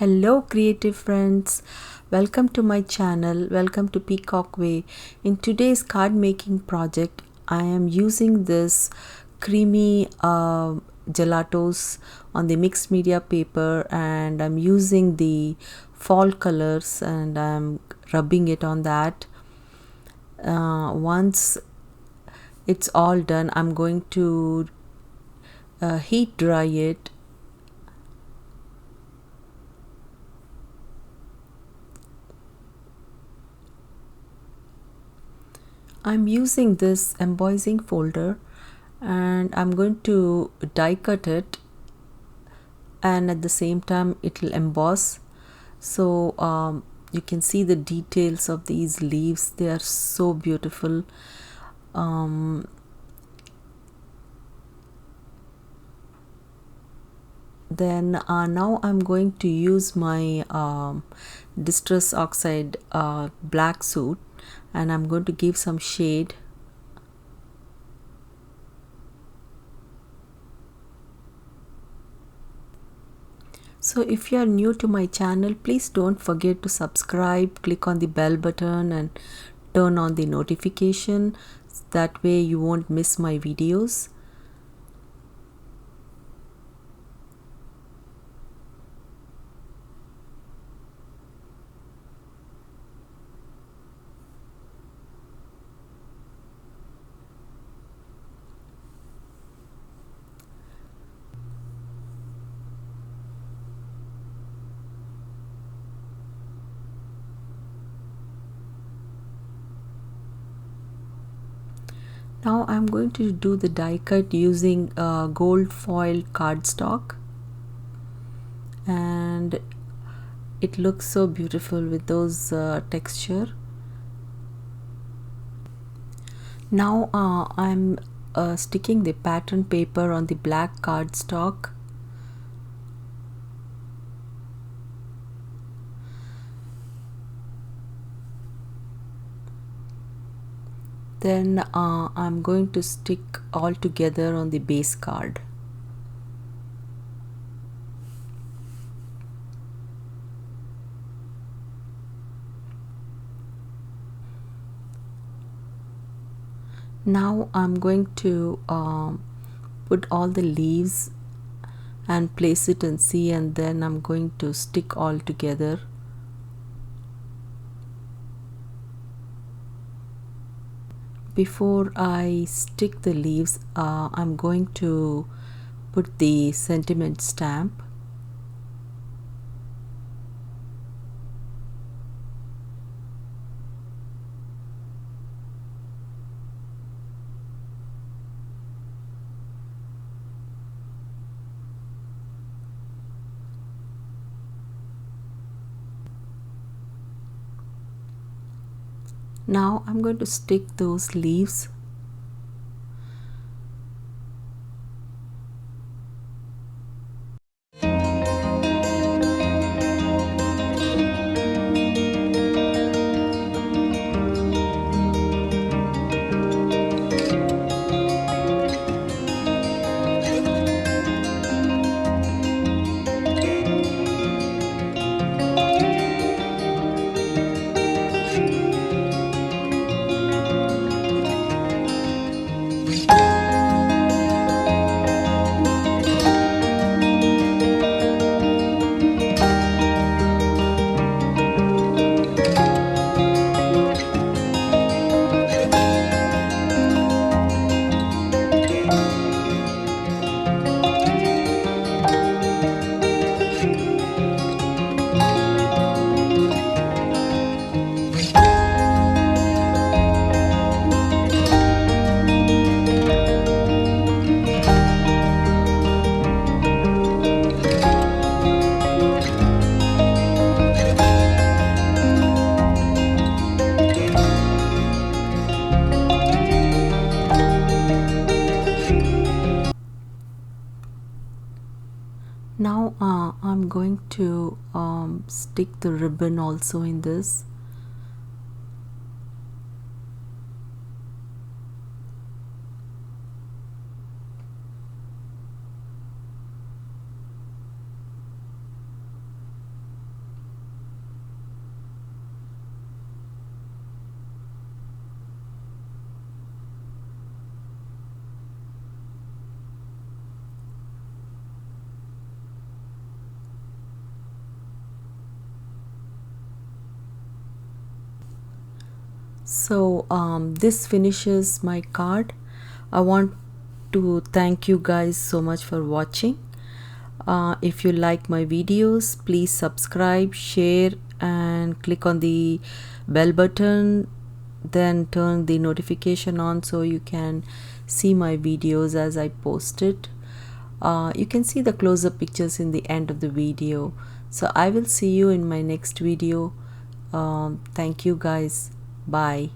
Hello, creative friends. Welcome to my channel. Welcome to Peacock Way. In today's card making project, I am using this creamy gelatos on the mixed media paper, and I'm using the fall colors and I'm rubbing it on that. Once it's all done, I'm going to heat dry it. I'm using this embossing folder and I'm going to die cut it, and at the same time it will emboss. So you can see the details of these leaves. They are so beautiful. Then now I'm going to use my distress oxide black suit, and I'm going to give some shade. So if you are new to my channel, please don't forget to subscribe, click on the bell button and turn on the notification. That way you won't miss my videos. Now I'm going to do the die cut using gold foil cardstock, and it looks so beautiful with those texture. Now I'm sticking the pattern paper on the black cardstock. Then I'm going to stick all together on the base card. Now I'm going to put all the leaves and place it in C, and then I'm going to stick all together. Before I stick the leaves, I'm going to put the sentiment stamp. Now I'm going to stick those leaves. Now I'm going to stick the ribbon also in this. So this finishes my card. I want to thank you guys so much for watching. If you like my videos, please subscribe, share, and click on the bell button, then turn the notification on so you can see my videos as I post it. You can see the close-up pictures in the end of the video. So I will see you in my next video. Thank you guys. Bye.